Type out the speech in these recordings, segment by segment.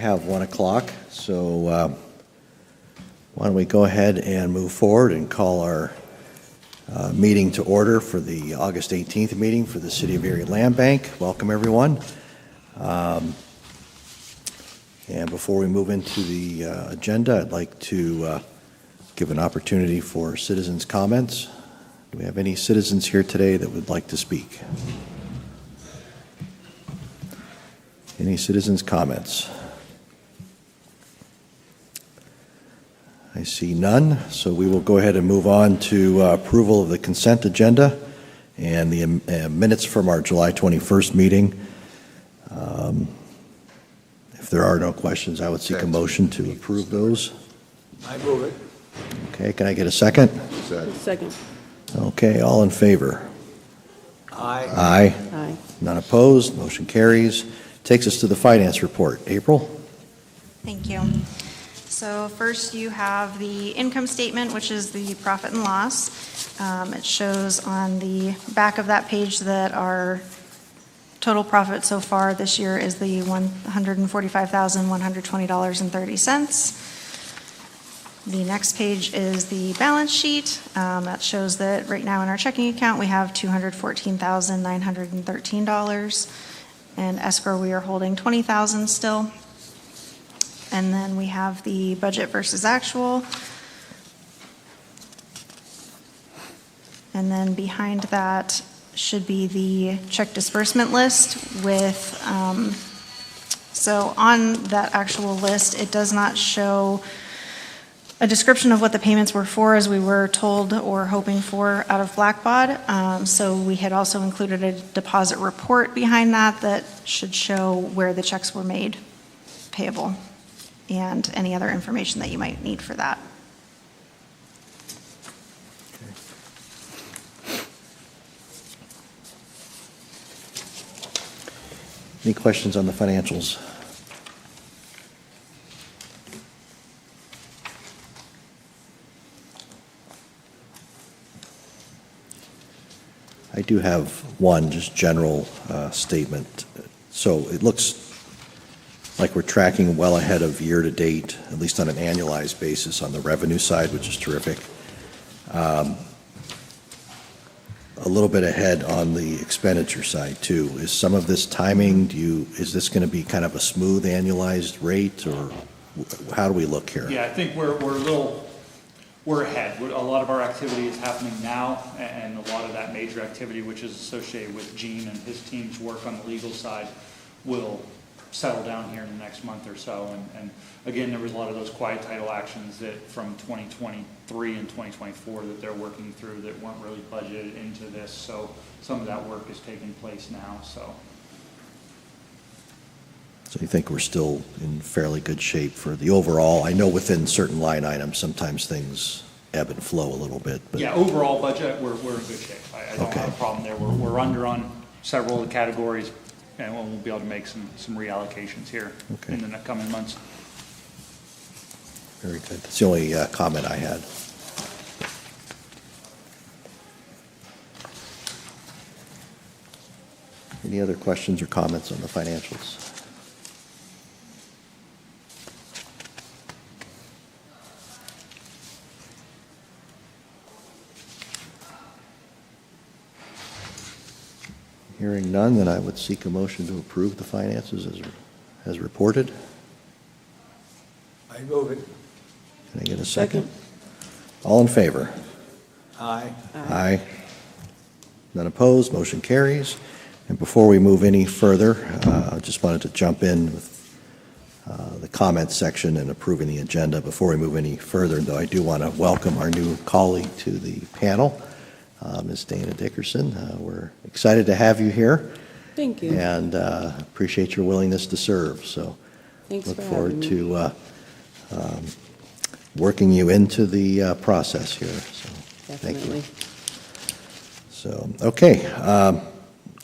have 1 o'clock, so why don't we go ahead and move forward and call our meeting to order for the August 18th meeting for the City of Erie Land Bank. Welcome, everyone. And before we move into the agenda, I'd like to give an opportunity for citizens' comments. Do we have any citizens here today that would like to speak? Any citizens' comments? I see none, so we will go ahead and move on to approval of the consent agenda and the minutes from our July 21st meeting. If there are no questions, I would seek a motion to approve those. I move it. Okay, can I get a second? Second. Okay, all in favor? Aye. Aye. Aye. None opposed, motion carries. Takes us to the finance report. April? Thank you. So first you have the income statement, which is the profit and loss. It shows on the back of that page that our total profit so far this year is the $145,120.30. The next page is the balance sheet. That shows that right now in our checking account we have $214,913. And escrow we are holding $20,000 still. And then we have the budget versus actual. And then behind that should be the check disbursement list with, so on that actual list, it does not show a description of what the payments were for, as we were told or hoping for out of Blackbaud. So we had also included a deposit report behind that that should show where the checks were made payable and any other information that you might need for that. Any questions on the financials? I do have one just general statement. So it looks like we're tracking well ahead of year to date, at least on an annualized basis on the revenue side, which is terrific. A little bit ahead on the expenditure side too. Is some of this timing, is this going to be kind of a smooth annualized rate, or how do we look here? Yeah, I think we're ahead. A lot of our activity is happening now, and a lot of that major activity, which is associated with Gene and his team's work on the legal side, will settle down here in the next month or so. And again, there was a lot of those quiet title actions that from 2023 and 2024 that they're working through that weren't really budgeted into this. So some of that work is taking place now. So you think we're still in fairly good shape for the overall? I know within certain line items, sometimes things ebb and flow a little bit. But yeah, overall budget, we're in good shape. I don't have a problem there. We're under on several of the categories, and we'll be able to make some reallocations here in the coming months. Very good. That's the only comment I had. Any other questions or comments on the financials? Hearing none, then I would seek a motion to approve the finances as reported. I move it. Can I get a second? All in favor? Aye. Aye. None opposed, motion carries. And before we move any further, I just wanted to jump in with the comments section and approving the agenda. Before we move any further, though, I do want to welcome our new colleague to the panel, Ms. Dana Dickerson. We're excited to have you here. Thank you. And appreciate your willingness to serve. So Thanks look for forward having me. to working you into the process here. So Definitely. thank you. So, okay.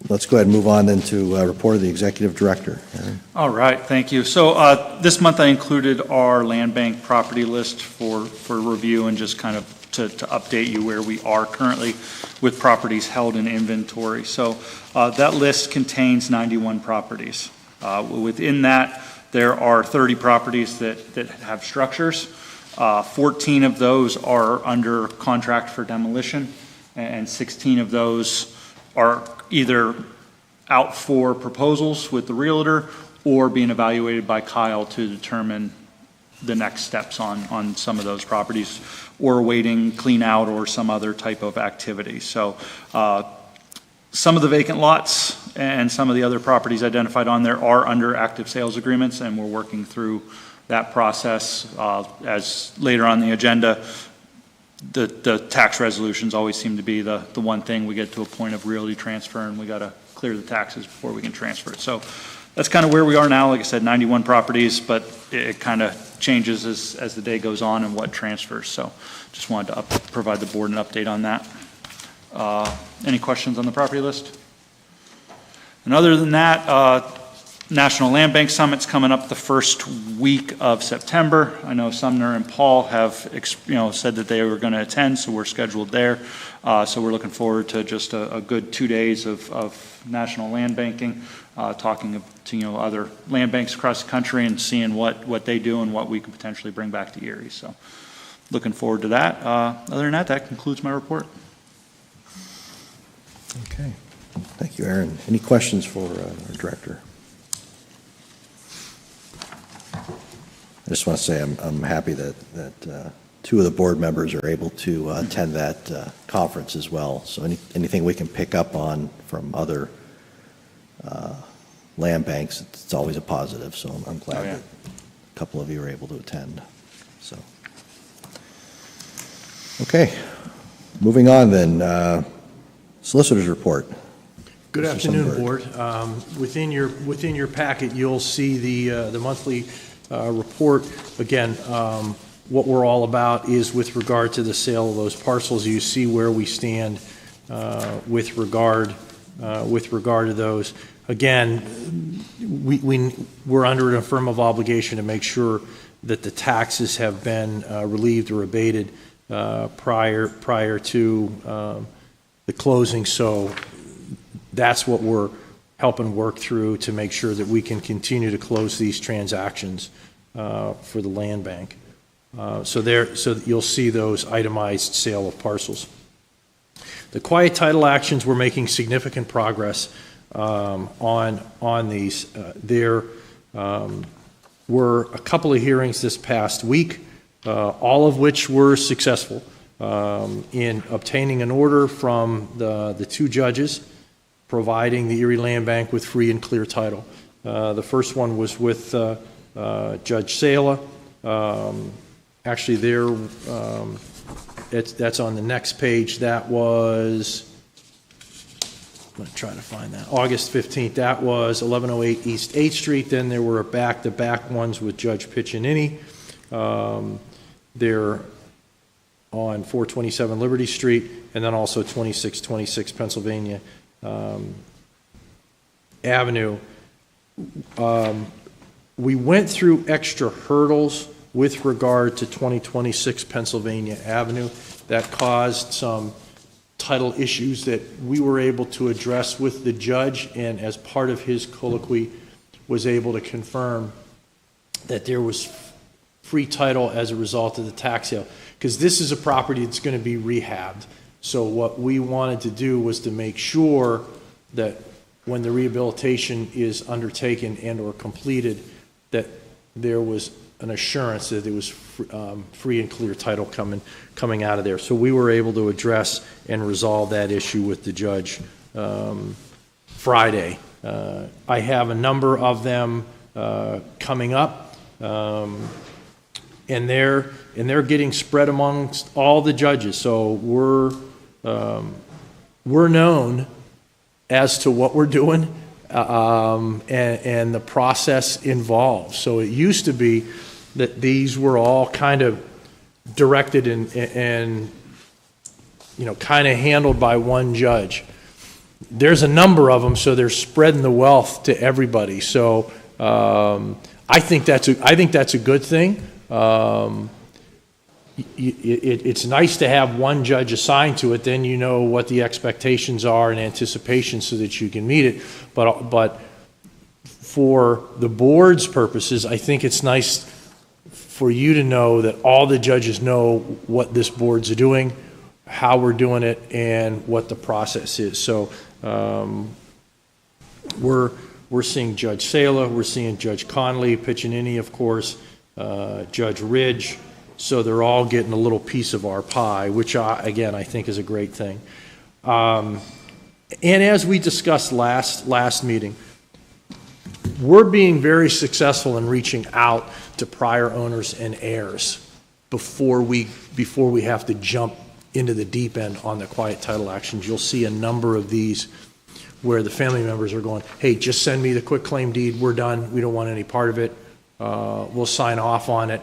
Let's go ahead and move on then to report of the Executive Director. Aaron? All right, thank you. So this month I included our land bank property list for review and just kind of to update you where we are currently with properties held in inventory. So that list contains 91 properties. Within that, there are 30 properties that have structures. 14 of those are under contract for demolition, and 16 of those are either out for proposals with the realtor or being evaluated by Kyle to determine the next steps on some of those properties, or awaiting clean out or some other type of activity. So some of the vacant lots and some of the other properties identified on there are under active sales agreements, and we're working through that process. As later on the agenda, the tax resolutions always seem to be the one thing. We get to a point of realty transfer, and we got to clear the taxes before we can transfer it. So that's kind of where we are now. Like I said, 91 properties, but it kind of changes as the day goes on and what transfers. So just wanted to provide the board an update on that. Any questions on the property list? And other than that, National Land Bank Summit's coming up the first week of September. I know Sumner and Paul have said that they were going to attend, so we're scheduled there. So we're looking forward to just a good 2 days of national land banking, talking to other land banks across the country and seeing what they do and what we could potentially bring back to Erie. So looking forward to that. Other than that, that concludes my report. Okay. Thank you, Aaron. Any questions for our director? I just want to say I'm happy that two of the board members are able to attend that conference as well. So anything we can pick up on from other land banks, it's always a positive. So I'm glad that a couple of you were able to attend. So, okay, moving on then. Solicitor's report. Good Mr. afternoon, Sundberg. Board. Within your packet, you'll see the monthly report. Again, what we're all about is with regard to the sale of those parcels. You see where we stand with regard to those. Again, we're under an affirmative obligation to make sure that the taxes have been relieved or abated prior to the closing. So that's what we're helping work through to make sure that we can continue to close these transactions for the land bank. So you'll see those itemized sale of parcels. The quiet title actions, we're making significant progress on these. There were a couple of hearings this past week, all of which were successful in obtaining an order from the two judges providing the Erie Land Bank with free and clear title. The first one was with Judge Sala. Actually, that's on the next page. That was, I'm going to try to find that, August 15th. That was 1108 East 8th Street. Then there were back-to-back ones with Judge Piccinini. They're on 427 Liberty Street, and then also 2626 Pennsylvania Avenue. We went through extra hurdles with regard to 2026 Pennsylvania Avenue that caused some title issues that we were able to address with the judge, and as part of his colloquy was able to confirm that there was free title as a result of the tax sale, because this is a property that's going to be rehabbed. So what we wanted to do was to make sure that when the rehabilitation is undertaken and or completed, that there was an assurance that there was free and clear title coming out of there. So we were able to address and resolve that issue with the judge Friday. I have a number of them coming up, and they're getting spread amongst all the judges. So we're known as to what we're doing and the process involved. So it used to be that these were all kind of directed and kind of handled by one judge. There's a number of them, so they're spreading the wealth to everybody. So I think that's a good thing. It's nice to have one judge assigned to it, then you know what the expectations are and anticipation so that you can meet it. But for the board's purposes, I think it's nice for you to know that all the judges know what this board's doing, how we're doing it, and what the process is. So we're seeing Judge Sala, we're seeing Judge Conley, Piccinini, of course, Judge Ridge. So they're all getting a little piece of our pie, which, again, I think is a great thing. And as we discussed last meeting, we're being very successful in reaching out to prior owners and heirs before we have to jump into the deep end on the quiet title actions. You'll see a number of these where the family members are going, hey, just send me the quitclaim deed, we're done, we don't want any part of it, we'll sign off on it.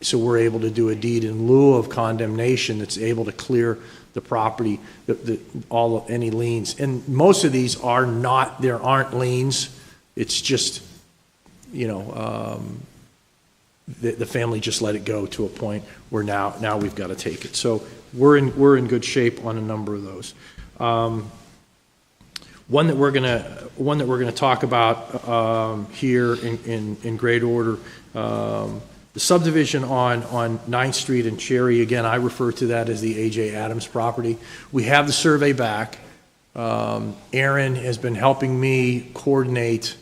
So we're able to do a deed in lieu of condemnation that's able to clear the property, any liens. And most of these are not, there aren't liens. It's just, the family just let it go to a point where now we've got to take it. So we're in good shape on a number of those. One that we're gonna talk about here in great order. The subdivision on 9th Street and Cherry, again, I refer to that as the A.J. Adams property. We have the survey back. Aaron has been helping me coordinate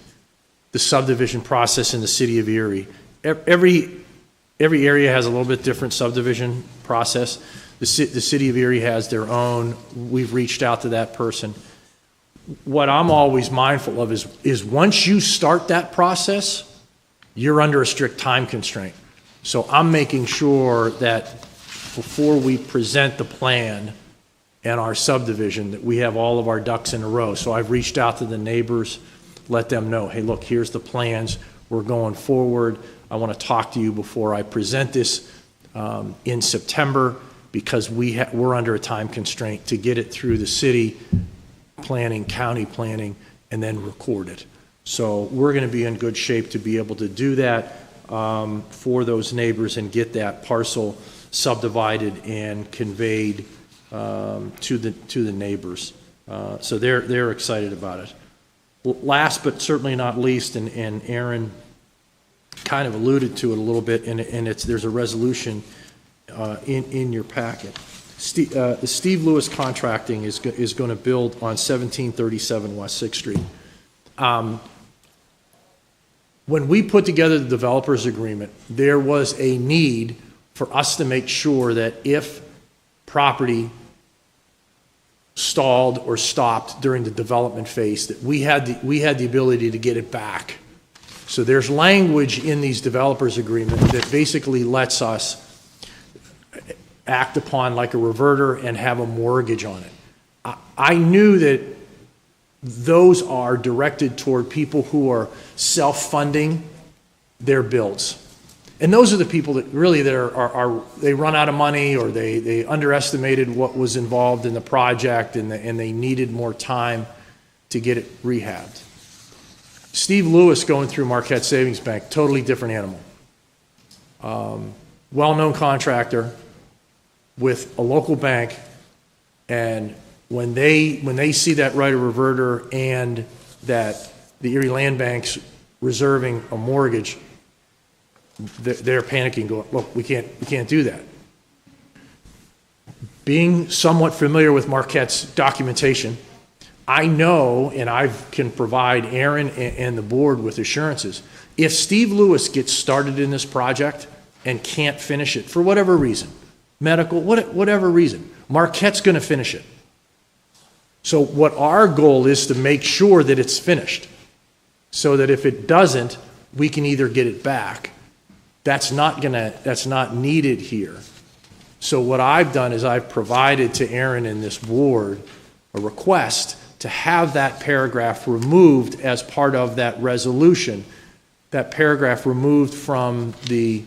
the subdivision process in the city of Erie. Every area has a little bit different subdivision process. The city of Erie has their own. We've reached out to that person. What I'm always mindful of is once you start that process, you're under a strict time constraint. So I'm making sure that before we present the plan and our subdivision, that we have all of our ducks in a row. So I've reached out to the neighbors, let them know, hey, look, here's the plans. We're going forward. I want to talk to you before I present this in September, because we're under a time constraint to get it through the city planning, county planning, and then record it. So we're going to be in good shape to be able to do that for those neighbors and get that parcel subdivided and conveyed to the neighbors. So they're excited about it. Last but certainly not least, and Aaron kind of alluded to it a little bit, and there's a resolution in your packet. Steve Lewis Contracting is going to build on 1737 West 6th Street. When we put together the developers agreement, there was a need for us to make sure that if property stalled or stopped during the development phase, that we had the ability to get it back. So there's language in these developers agreement that basically lets us act upon like a reverter and have a mortgage on it. I knew that those are directed toward people who are self-funding their builds. And those are the people that really they run out of money, or they underestimated what was involved in the project, and they needed more time to get it rehabbed. Steve Lewis going through Marquette Savings Bank, totally different animal. Well-known contractor with a local bank, and when they see that right of reverter and that the Erie Land Bank's reserving a mortgage, they're panicking, going, look, we can't do that. Being somewhat familiar with Marquette's documentation, I know, and I can provide Aaron and the board with assurances, if Steve Lewis gets started in this project and can't finish it for whatever reason, medical, whatever reason, Marquette's going to finish it. So what our goal is to make sure that it's finished, so that if it doesn't, we can either get it back. That's not needed here. So what I've done is I've provided to Aaron and this board a request to have that paragraph removed as part of that resolution, that paragraph removed from the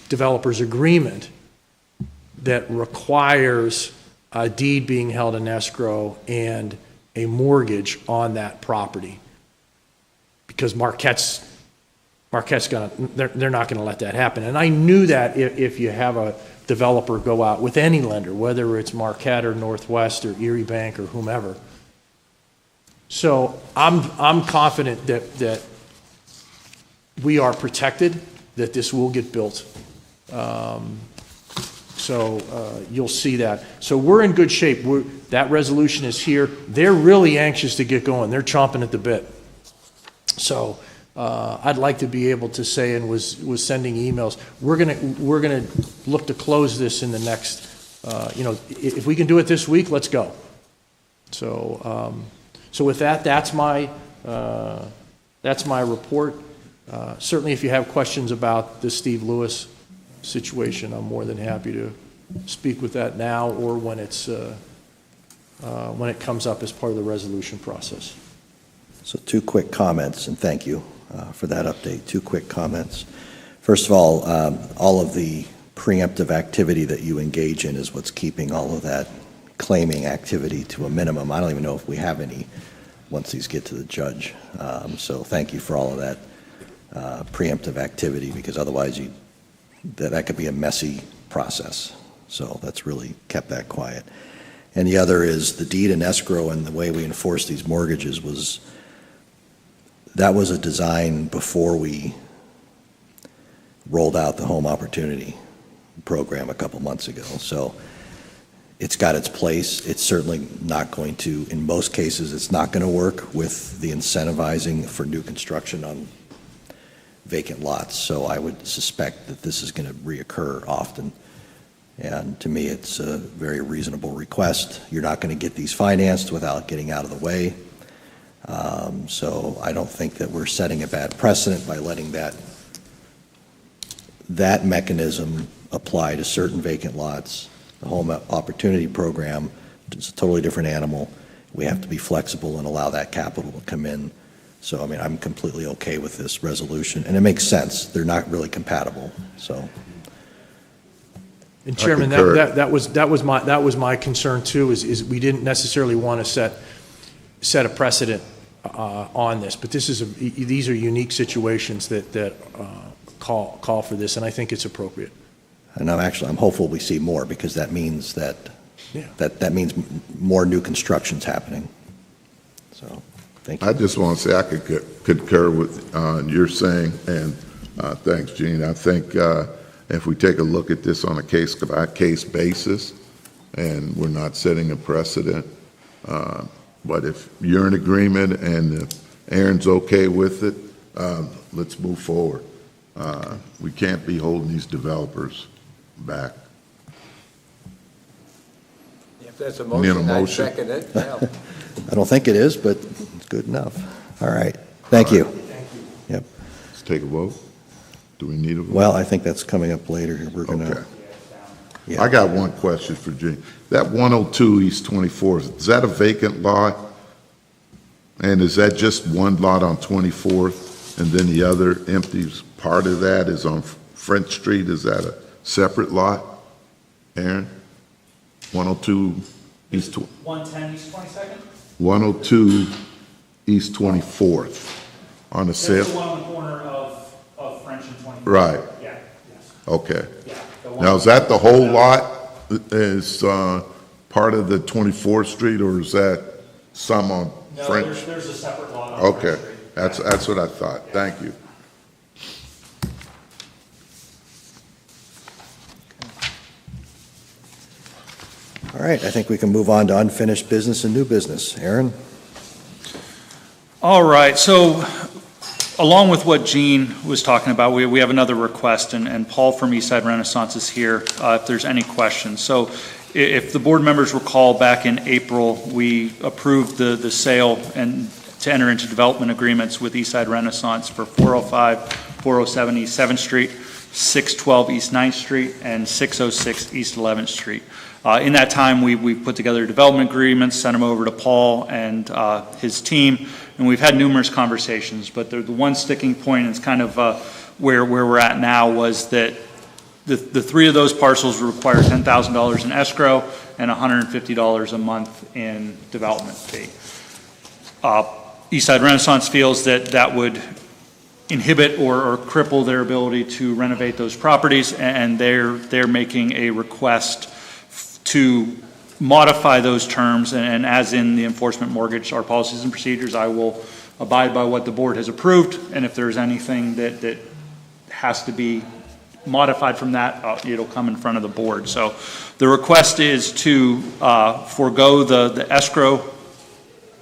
developer's agreement that requires a deed being held in escrow and a mortgage on that property. Because Marquette's they're not gonna let that happen. And I knew that if you have a developer go out with any lender, whether it's Marquette or Northwest or Erie Bank or whomever, So I'm confident that we are protected, that this will get built. So you'll see that. So we're in good shape. That resolution is here. They're really anxious to get going. They're chomping at the bit. So I'd like to be able to say, and was sending emails, we're gonna look to close this in the next, if we can do it this week, let's go. So so with that, that's my report. Certainly, if you have questions about the Steve Lewis situation, I'm more than happy to speak with that now or when it comes up as part of the resolution process. So 2 quick comments, and thank you for that update. 2 quick comments. First of all of the preemptive activity that you engage in is what's keeping all of that claiming activity to a minimum. I don't even know if we have any once these get to the judge. So thank you for all of that preemptive activity, because otherwise that could be a messy process. So that's really kept that quiet. And the other is the deed and escrow, and the way we enforce these mortgages was a design before we rolled out the home opportunity program a couple months ago. So it's got its place. It's certainly not going to, in most cases, it's not going to work with the incentivizing for new construction on vacant lots. So I would suspect that this is going to reoccur often. And to me, it's a very reasonable request. You're not going to get these financed without getting out of the way. So I don't think that we're setting a bad precedent by letting that mechanism apply to certain vacant lots. The home opportunity program is a totally different animal. We have to be flexible and allow that capital to come in. So, I mean, I'm completely okay with this resolution, and it makes sense. They're not really compatible, so. And Chairman, that was my concern too, is we didn't necessarily want to set a precedent on this, but these are unique situations that call for this, and I think it's appropriate. And I'm hopeful we see more, because that means that means more new construction's happening. So, thank you. I just want to say I could concur with your saying, and thanks, Gene. I think if we take a look at this on a case-by-case basis, and we're not setting a precedent, but if you're in agreement and if Aaron's okay with it, let's move forward. We can't be holding these developers back. If that's a Need a motion, I motion? second it. Yeah. I don't think it is, but it's good enough. All right. Thank you. Yep. Let's take a vote. Do we need a vote? Well, I think that's coming up later. We're going Okay. to. Yeah. I got one question for Gene. That 102 East 24th, is that a vacant lot? And is that just one lot on 24th, and then the other empty part of that is on French Street? Is that a separate lot, Aaron? 102 East, 110 East 22nd? 102 East 24th on the That's sale? the one on the corner of French and 24th. Right, Yeah, yes, okay. yeah. the one- Now, is that the whole lot is part of the 24th Street, or is that some on No, French? there's a separate lot on French Okay, Street. that's what I thought. Thank you. All right. I think we can move on to unfinished business and new business. Aaron? All right, so along with what Gene was talking about, we have another request, and Paul from Eastside Renaissance is here if there's any questions. So if the board members recall, back in April, we approved the sale and to enter into development agreements with Eastside Renaissance for 405, 407 East 7th Street, 612 East 9th Street, and 606 East 11th Street. In that time, we put together development agreements, sent them over to Paul and his team, and we've had numerous conversations. But the one sticking point, and it's kind of where we're at now, was that the three of those parcels require $10,000 in escrow and $150 a month in development fee. Eastside Renaissance feels that would inhibit or cripple their ability to renovate those properties, and they're making a request to modify those terms, and as in the enforcement mortgage, our policies and procedures, I will abide by what the board has approved, and if there's anything that has to be modified from that, it'll come in front of the board. So the request is to forego the escrow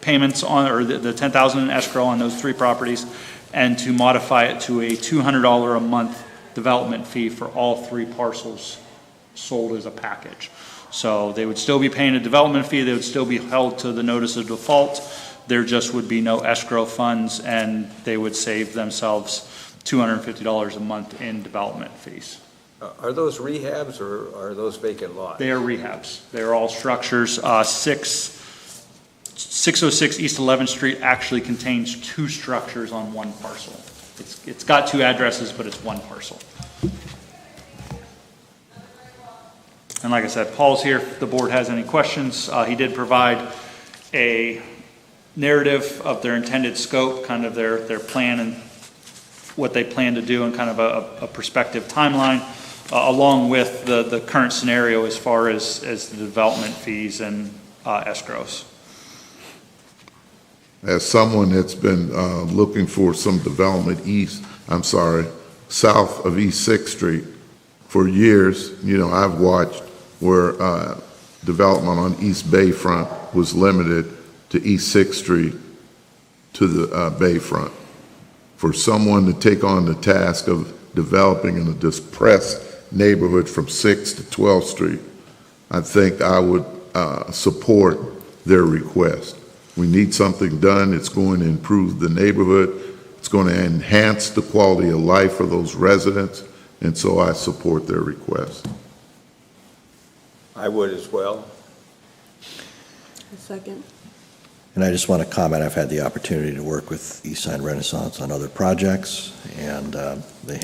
payments on, or the $10,000 in escrow on those 3 properties, and to modify it to a $200 a month development fee for all 3 parcels sold as a package. So they would still be paying a development fee, they would still be held to the notice of default, there just would be no escrow funds, and they would save themselves $250 a month in development fees. Are those rehabs or are those vacant lots? They are rehabs. They are all structures. 606 East 11th Street actually contains 2 structures on 1 parcel. It's got 2 addresses, but it's 1 parcel. And like I said, Paul's here if the board has any questions. He did provide a narrative of their intended scope, kind of their plan and what they plan to do, and kind of a prospective timeline, along with the current scenario as far as the development fees and escrows. As someone that's been looking for some development south of East 6th Street for years, I've watched where development on East Bayfront was limited to East 6th Street to the Bayfront. For someone to take on the task of developing in a depressed neighborhood from 6th to 12th Street, I think I would support their request. We need something done. It's going to improve the neighborhood. It's going to enhance the quality of life for those residents, and so I support their request. I would as well. A second. And I just want to comment, I've had the opportunity to work with East Side Renaissance on other projects, and they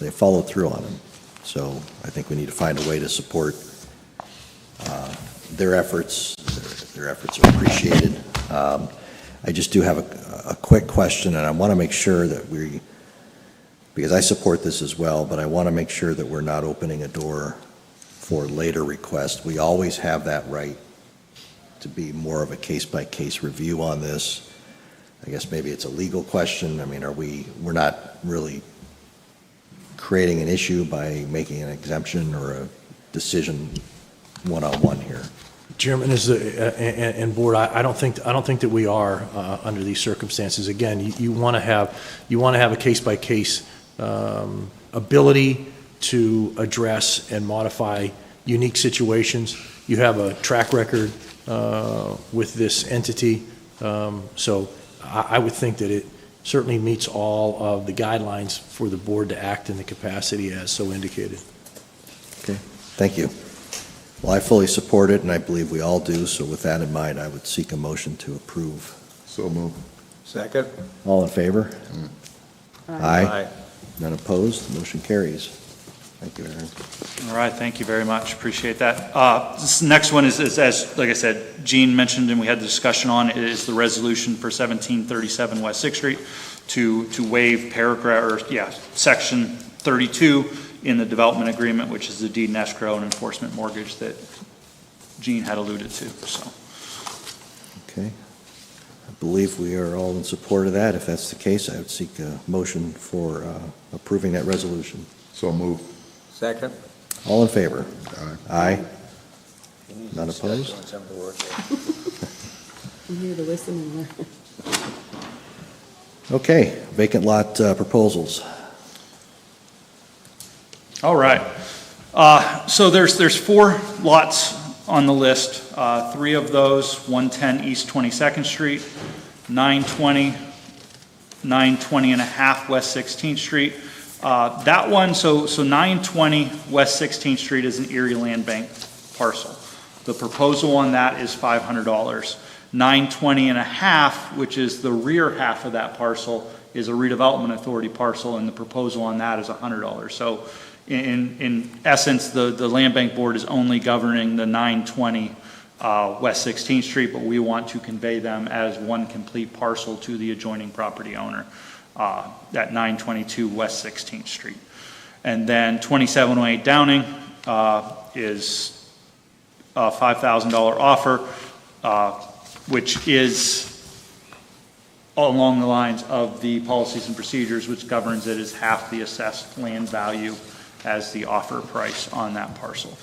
followed through on them. So I think we need to find a way to support their efforts. Their efforts are appreciated. I just do have a quick question, and I want to make sure that because I support this as well, but I want to make sure that we're not opening a door for later requests. We always have that right to be more of a case-by-case review on this. I guess maybe it's a legal question. I mean, we're not really creating an issue by making an exemption or a decision one-on-one here. Chairman, and board, I don't think that we are under these circumstances. Again, you want to have a case-by-case ability to address and modify unique situations. You have a track record with this entity, so I would think that it certainly meets all of the guidelines for the board to act in the capacity as so indicated. Okay, thank you. Well, I fully support it, and I believe we all do, so with that in mind, I would seek a motion to approve. So move. Second? All in favor? Aye. None opposed? The motion carries. Thank you, Aaron. All right, thank you very much. Appreciate that. This next one is, as like I said, Gene mentioned and we had the discussion on, is the resolution for 1737 West 6th Street to waive section 32 in the development agreement, which is the deed and escrow and enforcement mortgage that Gene had alluded to. So, Okay. I believe we are all in support of that. If that's the case, I would seek a motion for approving that resolution. So move. Second? All in favor? Aye. Aye. None opposed? Doing some of the work. I'm here to listen and learn. Okay, vacant lot proposals. all right. So there's 4 lots on the list. 3 of those, 110 East 22nd Street, 920, 920 and a half West 16th Street. That one, so 920 West 16th Street is an Erie Land Bank parcel. The proposal on that is $500. 920 and a half, which is the rear half of that parcel, is a redevelopment authority parcel, and the proposal on that is $100. So in essence, the Land Bank Board is only governing the 920 West 16th Street, but we want to convey them as one complete parcel to the adjoining property owner at 922 West 16th Street. And then 2708 Downing is $5,000 offer, which is along the lines of the policies and procedures, which governs it as half the assessed land value as the offer price on that parcel.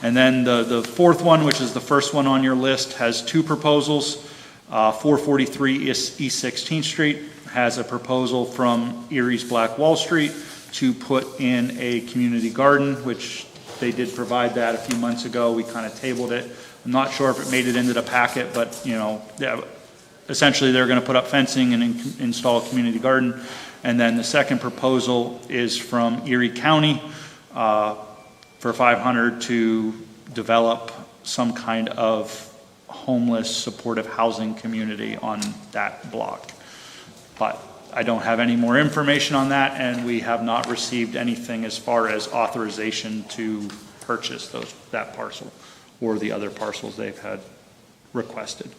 And then the fourth one, which is the first one on your list, has two proposals. 443 East 16th Street has a proposal from Erie's Black Wall Street to put in a community garden, which they did provide that a few months ago. We kind of tabled it. I'm not sure if it made it into the packet, but, you know, essentially they're going to put up fencing and install a community garden. And then the second proposal is from Erie County for $500 to develop some kind of homeless supportive housing community on that block. But I don't have any more information on that, and we have not received anything as far as authorization to purchase that parcel or the other parcels they've had requested.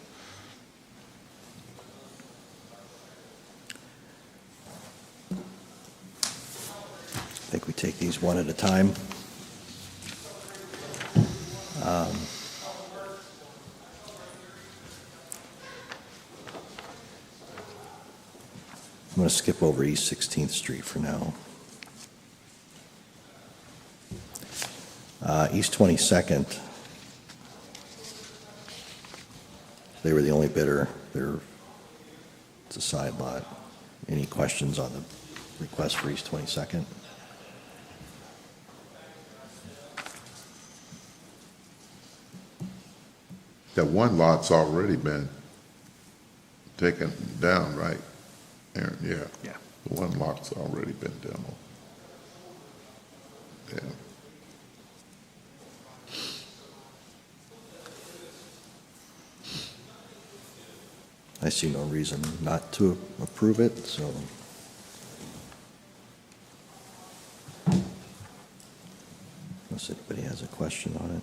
I think we take these one at a time. I'm going to skip over East 16th Street for now. East 22nd, they were the only bidder. It's a side lot. Any questions on the request for East 22nd? That one lot's already been taken down, right, Aaron? Yeah. Yeah. The one lot's already been demoed. Yeah. I see no reason not to approve it, so. Unless anybody has a question on it.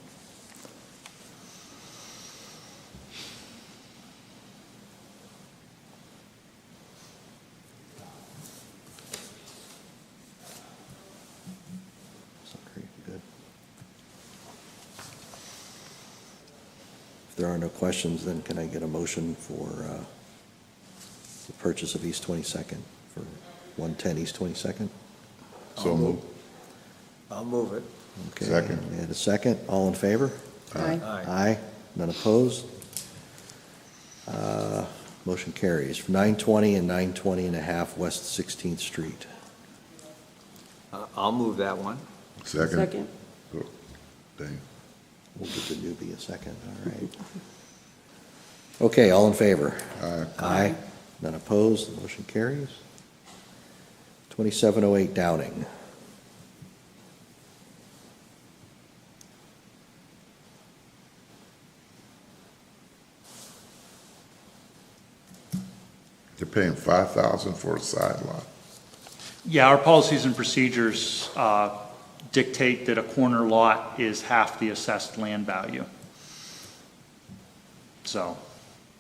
Good. If there are no questions, then can I get a motion for the purchase of East 22nd for 110 East 22nd? So moved. I'll move it. Okay, Second. we had a second. All in favor? Aye. Aye. None opposed? Motion carries. For 920 and 920 and a half West 16th Street. I'll move that one. Second. Second. Oh, dang. We'll give the newbie a second, all right. Okay, all in favor? Aye. Aye. None opposed, the motion carries. 2708 Downing. They're paying $5,000 for a side lot. Yeah, our policies and procedures dictate that a corner lot is half the assessed land value. So,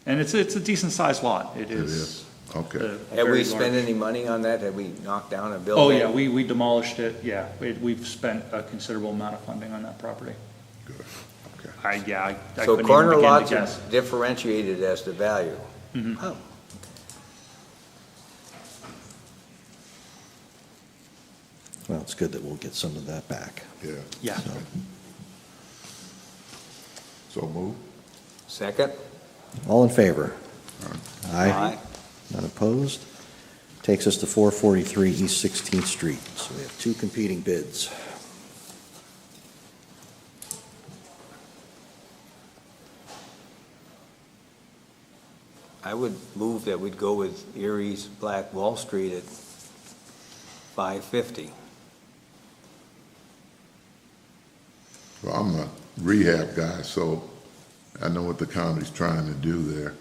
and it's a decent-sized lot. It is. Okay. a Have we very spent large- any money on that? Have we knocked down a Oh, building? yeah, we demolished it, yeah. We've spent a considerable amount of funding on that property. Good. Okay. I So couldn't even corner begin to lots are guess. differentiated as to value? Mhm. Oh, Well, it's good that we'll get some of that back. Yeah. Yeah. So, So move. second? all in favor? Aye. None opposed? Takes us to 443 East 16th Street. So we have two competing bids. I would move that we'd go with Erie's Black Wall Street at 550. Well, I'm a rehab guy, so I know what the county's trying to do there.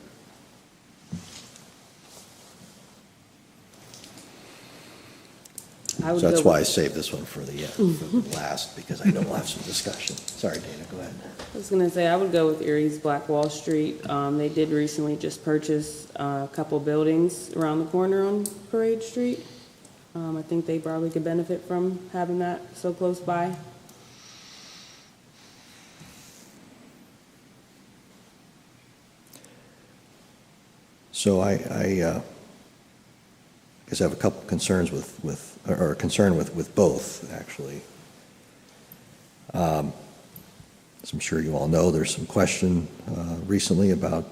I would So that's go why I with- saved this one for the last, because I know we'll have some discussion. Sorry, Dana, go ahead. I was gonna say, I would go with Erie's Black Wall Street. They did recently just purchase a couple buildings around the corner on Parade Street. I think they probably could benefit from having that so close by. So I guess I have a couple concerns or a concern with both, actually. As I'm sure you all know, there's some question recently about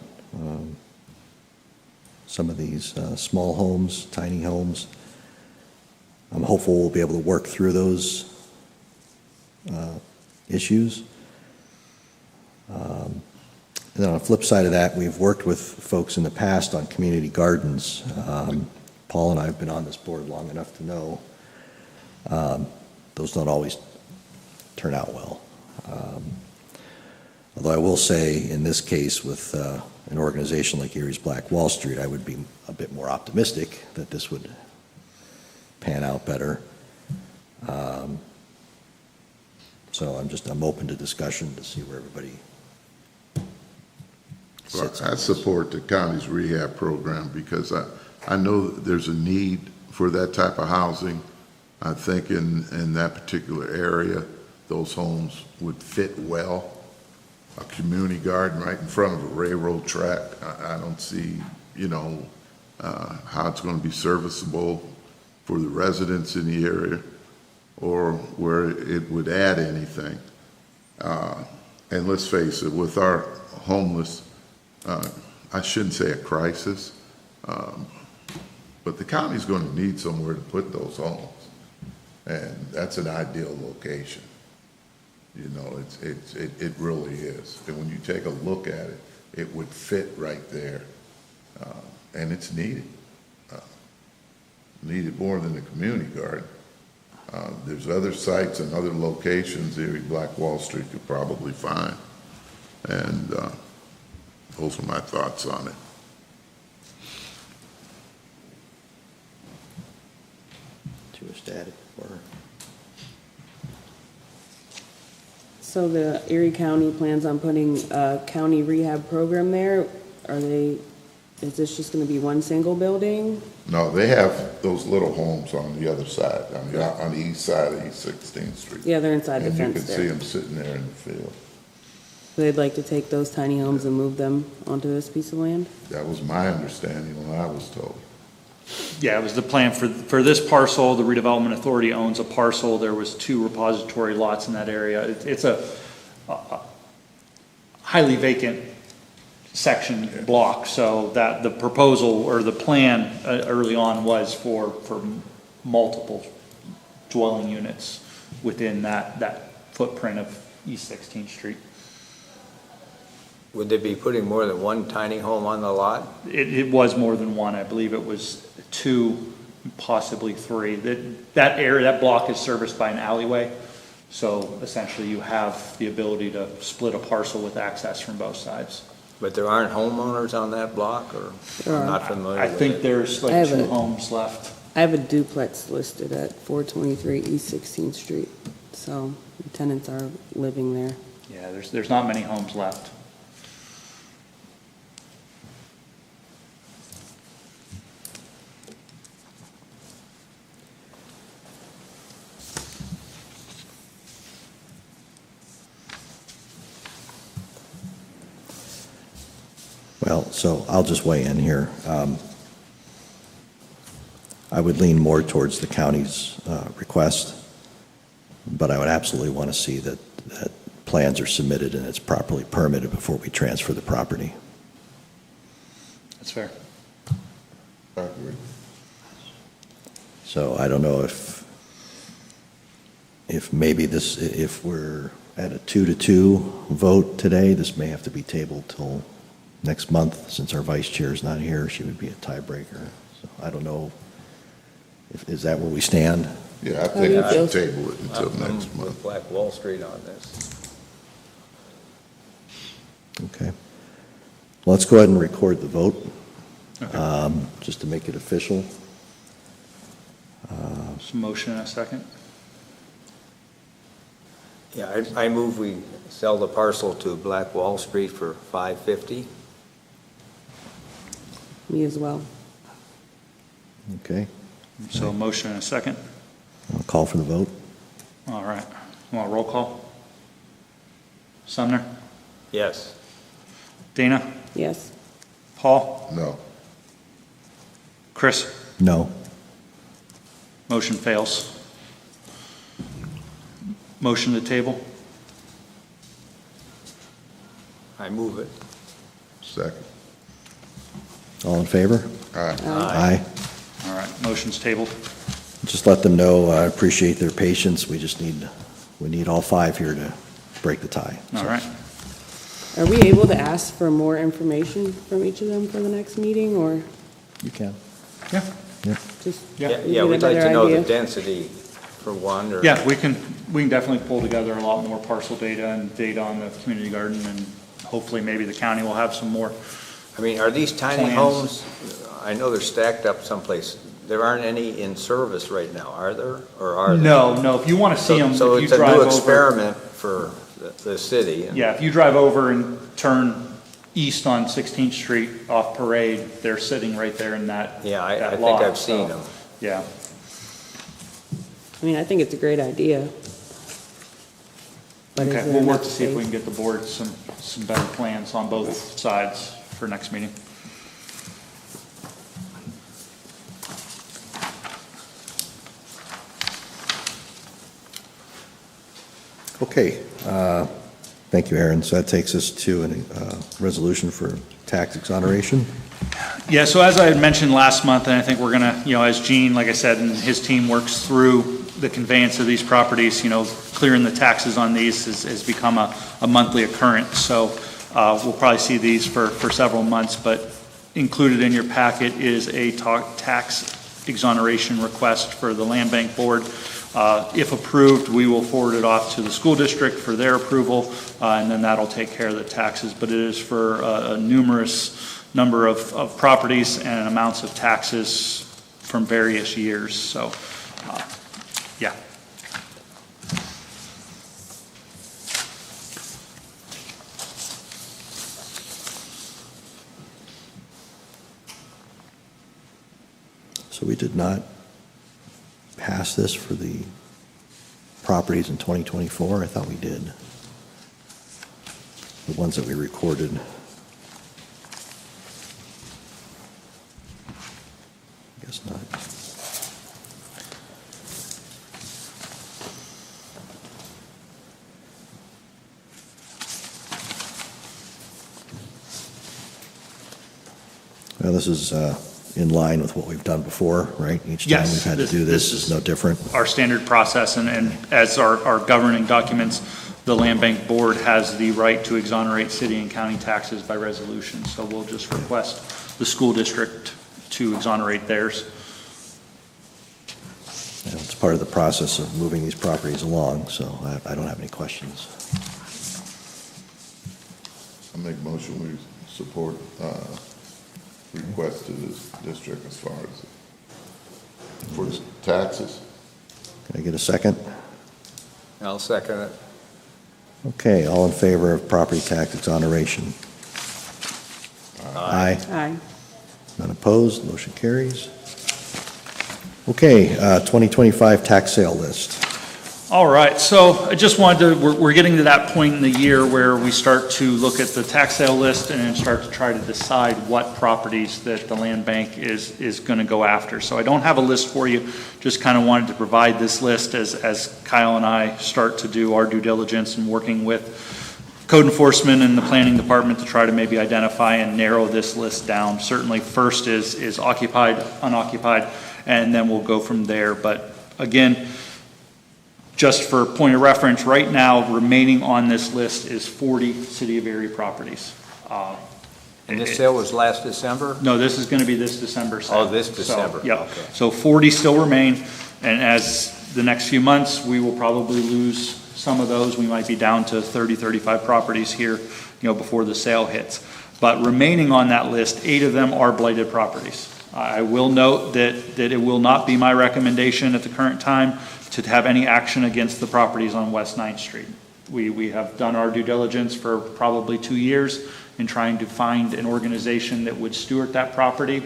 some of these small homes, tiny homes. I'm hopeful we'll be able to work through those issues. And then on the flip side of that, we've worked with folks in the past on community gardens. Paul and I have been on this board long enough to know those don't always turn out well. Although I will say, in this case, with an organization like Erie's Black Wall Street, I would be a bit more optimistic that this would pan out better. So I'm open to discussion to see where everybody Well, sits. on I this. support the county's rehab program because I know that there's a need for that type of housing. I think in that particular area, those homes would fit well. A community garden right in front of a railroad track, I don't see, how it's going to be serviceable for the residents in the area or where it would add anything. And let's face it, with our homeless, I shouldn't say a crisis, but the county's going to need somewhere to put those homes. And that's an ideal location. It really is. And when you take a look at it, it would fit right there. And it's needed. Needed more than the community garden. There's other sites and other locations Erie Black Wall Street could probably find. And those are my thoughts on it. To a static or So the Erie County plans on putting a county rehab program there. Is this just gonna be one single building? No, they have those little homes on the other side, on the east side of East 16th Street. Yeah, they're inside the And you fence can see there. them sitting there in the field. They'd like to take those tiny homes and move them onto this piece of land? That was my understanding when I was told. Yeah, it was the plan for this parcel. The redevelopment authority owns a parcel. There was 2 repository lots in that area. It's a highly vacant section block, so that the proposal or the plan early on was for multiple dwelling units within that footprint of East 16th Street. Would they be putting more than one tiny home on the lot? It was more than one. I believe it was 2, possibly 3. That area, that block is serviced by an alleyway. So essentially you have the ability to split a parcel with access from both sides. But there aren't homeowners on that block, or There I'm are. not familiar I with think it? there's I like have 2 a- homes left. I have a duplex listed at 423 East 16th Street, so the tenants are living there. Yeah, there's not many homes left. Well, so I'll just weigh in here. I would lean more towards the county's request, but I would absolutely want to see that plans are submitted and it's properly permitted before we transfer the property. That's fair. I agree. So I don't know if maybe this, if we're at a 2-2 vote today, this may have to be tabled till next month. Since our vice chair is not here, she would be a tiebreaker. So I don't know, is that where we stand? Yeah, I do you think we feel? should table it until I'm next with month. Black Wall Street on this. Okay. Well, let's go ahead and record the vote, Okay. just to make it official. So motion and a second. Yeah, I move we sell the parcel to Black Wall Street for $550. Me as well. Okay, So motion and a second. I'll call for the vote. All right. Want a roll call? Sumner? Yes. Dana? Yes. Paul? No, Chris? No. Motion fails. Motion to table? I move it. Second. All in favor? Aye. Aye. All right, motion's tabled. Just let them know, I appreciate their patience. We need all five here to break the tie. All right. Are we able to ask for more information from each of them for the next meeting, or You can. Yeah. just? Yeah. we Yeah, get a we'd like to better know the idea? density for one, or. Yeah, we can definitely pull together a lot more parcel data and data on the community garden, and hopefully maybe the county will have some more. I mean, are these tiny Plans. homes, I know they're stacked up someplace, there aren't any in service right now, are there? Or are there? No, if you want to see them, if So you it's a drive new over. experiment for the city. and- Yeah, if you drive over and turn east on 16th Street off Parade, they're sitting right there in that Yeah, I that think lot, I've seen so, them. Yeah, I mean, I think it's a great idea. But is okay, there we'll work enough to see if we space? can get the board some better plans on both sides for next meeting. Okay, thank you, Aaron. So that takes us to a resolution for tax exoneration. Yeah, so as I had mentioned last month, and I think we're gonna, as Gene, like I said, and his team works through the conveyance of these properties, clearing the taxes on these has become a monthly occurrence. So we'll probably see these for several months, but included in your packet is a tax exoneration request for the Land Bank Board. If approved, we will forward it off to the school district for their approval, and then that'll take care of the taxes. But it is for a numerous number of properties and amounts of taxes from various years. So, yeah. So we did not pass this for the properties in 2024? I thought we did. The ones that we recorded. I guess not. Well, this is in line with what we've done before, right? Each time Yes, we've had to this- do this this is- is no different. Our standard process, and as our governing documents, the Land Bank Board has the right to exonerate city and county taxes by resolution. So we'll just request the school district to exonerate theirs. And it's part of the process of moving these properties along, so I don't have any questions. I make a motion, we support, request to this district as far as, for taxes. Can I get a second? I'll second it. Okay, all in favor of property tax exoneration? Aye. Aye. None opposed, motion carries. Okay, 2025 tax sale list. All right, so I just wanted to, we're getting to that point in the year where we start to look at the tax sale list and then start to try to decide what properties that the land bank is going to go after. So I don't have a list for you, just kind of wanted to provide this list as Kyle and I start to do our due diligence and working with code enforcement and the planning department to try to maybe identify and narrow this list down. Certainly first is occupied, unoccupied, and then we'll go from there. But again, just for point of reference, right now, remaining on this list is 40 City of Erie properties. And this sale was last December? No, this is going to be this December sale. Oh, this December, So, yep. okay. So 40 still remain, and as the next few months, we will probably lose some of those. We might be down to 30, 35 properties here, before the sale hits. But remaining on that list, 8 of them are blighted properties. I will note that it will not be my recommendation at the current time to have any action against the properties on West 9th Street. We have done our due diligence for probably 2 years in trying to find an organization that would steward that property.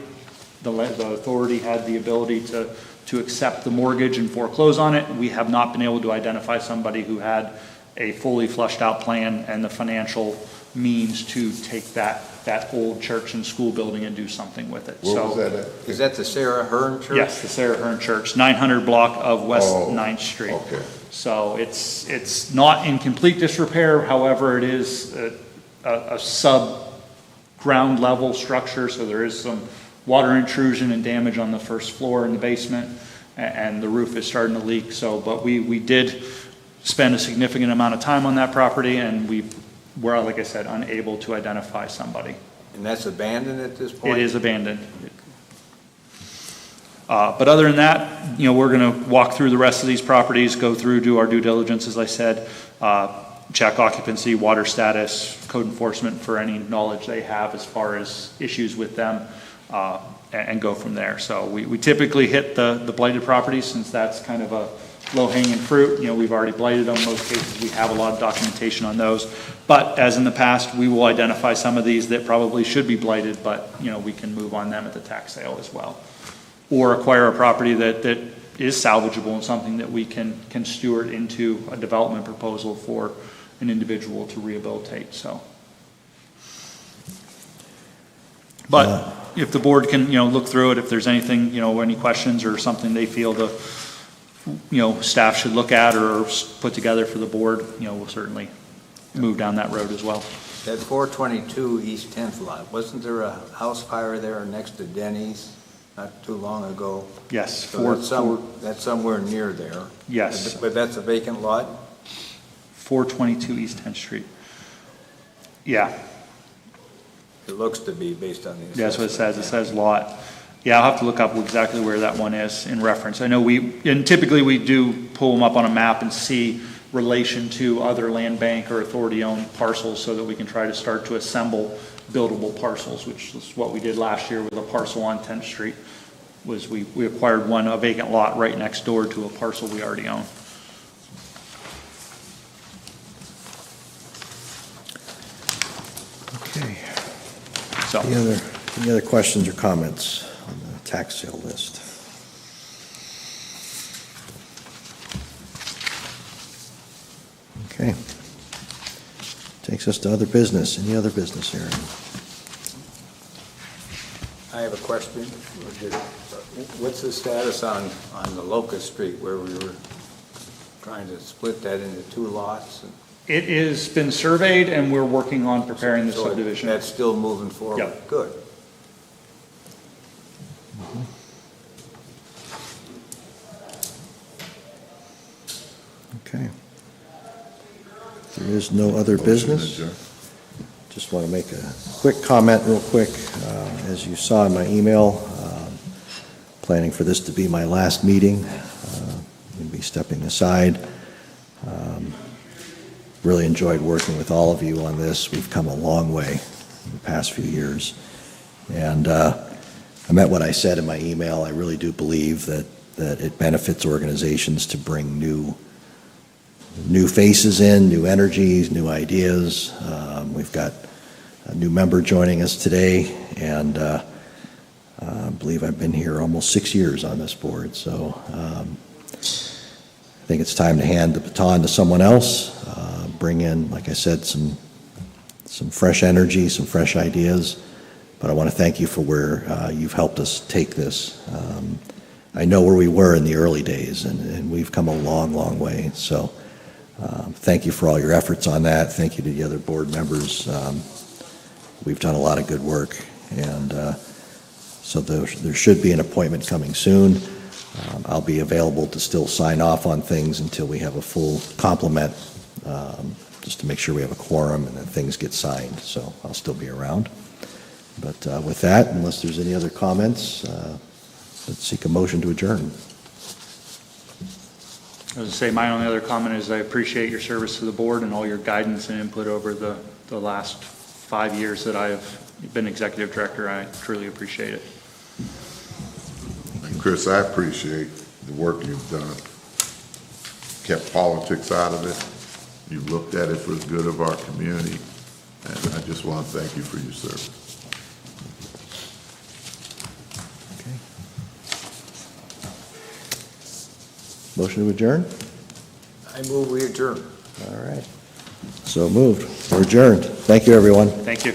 The authority had the ability to accept the mortgage and foreclose on it. We have not been able to identify somebody who had a fully flushed out plan and the financial means to take that that old church and school building and do something with it. Where So, was that at? Is that the Sarah Hearn Church? yes, the Sarah Hearn Church, 900 block of West Oh, 9th Street. okay. So it's not in complete disrepair, however, it is a sub-ground level structure, so there is some water intrusion and damage on the first floor in the basement, and the roof is starting to leak, so, but we did spend a significant amount of time on that property, and we were, like I said, unable to identify somebody. And that's abandoned at this point? It is abandoned. But other than that, we're going to walk through the rest of these properties, go through, do our due diligence, as I said, check occupancy, water status, code enforcement for any knowledge they have as far as issues with them, and go from there. So we typically hit the blighted properties, since that's kind of a low-hanging fruit. We've already blighted them. In most cases, we have a lot of documentation on those. But as in the past, we will identify some of these that probably should be blighted, but, we can move on them at the tax sale as well. Or acquire a property that is salvageable and something that we can steward into a development proposal for an individual to rehabilitate, so. But if the board can, look through it, if there's anything, any questions or something they feel staff should look at or put together for the board, we'll certainly move down that road as well. That 422 East 10th lot, wasn't there a house fire there next to Denny's not too long ago? Yes. So that's somewhere near there. Yes. But that's a vacant lot? 422 East 10th Street. Yeah, It looks to be based on the that's what it assessment. says. It says lot. Yeah, I'll have to look up exactly where that one is in reference. I know and typically we do pull them up on a map and see relation to other land bank or authority-owned parcels, so that we can try to start to assemble buildable parcels, which is what we did last year with a parcel on 10th Street, was we acquired a vacant lot right next door to a parcel we already own. Okay. So, Any other questions or comments on the tax sale list? Okay. Takes us to other business. Any other business, Aaron? I have a question. What's the status on the Locust Street where we were trying to split that into two lots? it has been surveyed and we're working on preparing the So subdivision. that's still moving forward? Yep. Good. Okay. If there is no other business, just want to make a quick comment real quick. As you saw in my email, planning for this to be my last meeting. I'm going to be stepping aside. Really enjoyed working with all of you on this. We've come a long way in the past few years. And I meant what I said in my email. I really do believe that it benefits organizations to bring new faces in, new energies, new ideas. We've got a new member joining us today, and I believe I've been here almost 6 years on this board. So I think it's time to hand the baton to someone else, bring in, like I said, some fresh energy, some fresh ideas. But I want to thank you for where you've helped us take this. I know where we were in the early days, and we've come a long, long way. So thank you for all your efforts on that. Thank you to the other board members. We've done a lot of good work, and so there should be an appointment coming soon. I'll be available to still sign off on things until we have a full complement, just to make sure we have a quorum and that things get signed. So I'll still be around. But with that, unless there's any other comments, let's seek a motion to adjourn. I was to say, my only other comment is I appreciate your service to the board and all your guidance and input over the last 5 years that I've been executive director. I truly appreciate it. And Chris, I appreciate the work you've done. Kept politics out of it. You looked at it for the good of our community, and I just want to thank you for your service. Okay. Motion to adjourn? I move we adjourn. All right. So moved. We're adjourned. Thank you, everyone. Thank you.